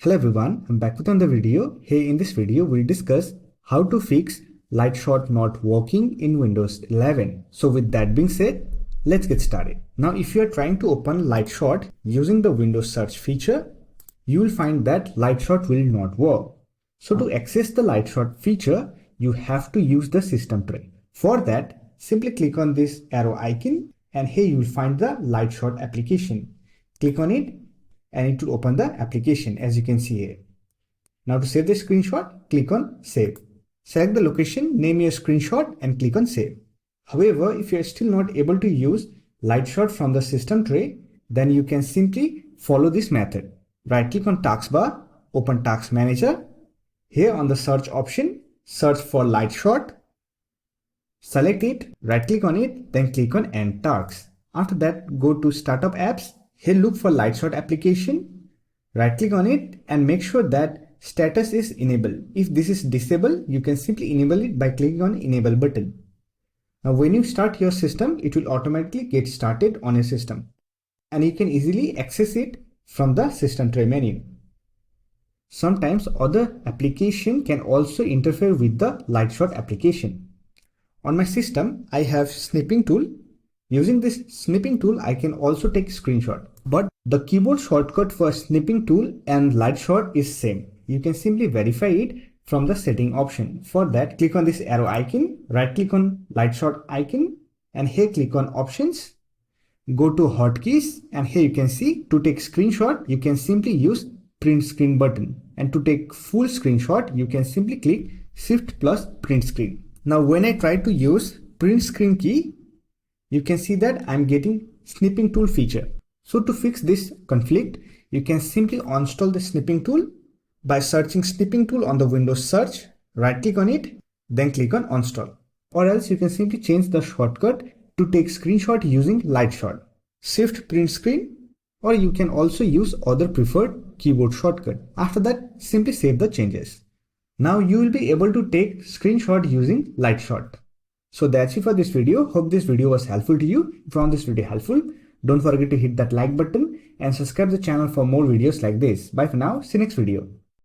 Hello everyone, I'm back with another video. Here in this video, we'll discuss how to fix Lightshot not working in Windows 11. So with that being said, let's get started. Now, if you are trying to open Lightshot using the Windows search feature, you will find that Lightshot will not work. So to access the Lightshot feature, you have to use the system tray. For that, simply click on this arrow icon and here you will find the Lightshot application. Click on it and it will open the application as you can see here. Now to save the screenshot, click on save. Select the location, name your screenshot and click on save. However, if you are still not able to use Lightshot from the system tray, then you can simply follow this method. Right click on taskbar, open task manager. Here on the search option, search for Lightshot. Select it, right click on it, then click on end tasks. After that, go to startup apps. Here look for Lightshot application, right click on it and make sure that status is enabled. If this is disabled, you can simply enable it by clicking on enable button. Now when you start your system, it will automatically get started on your system and you can easily access it from the system tray menu. Sometimes other application can also interfere with the Lightshot application. On my system, I have snipping tool. Using this snipping tool, I can also take screenshot. But the keyboard shortcut for snipping tool and Lightshot is same. You can simply verify it from the setting option. For that, click on this arrow icon, right click on Lightshot icon and here click on options. Go to hotkeys and here you can see to take screenshot, you can simply use print screen button. And to take full screenshot, you can simply click shift plus print screen. Now when I try to use print screen key, you can see that I'm getting snipping tool feature. So to fix this conflict, you can simply uninstall the snipping tool by searching snipping tool on the Windows search, right click on it, then click on uninstall. Or else you can simply change the shortcut to take screenshot using Lightshot, shift print screen, or you can also use other preferred keyboard shortcut. After that, simply save the changes. Now you will be able to take screenshot using Lightshot. So that's it for this video. Hope this video was helpful to you. If you found this video helpful, don't forget to hit that like button and subscribe the channel for more videos like this. Bye for now. See you next video.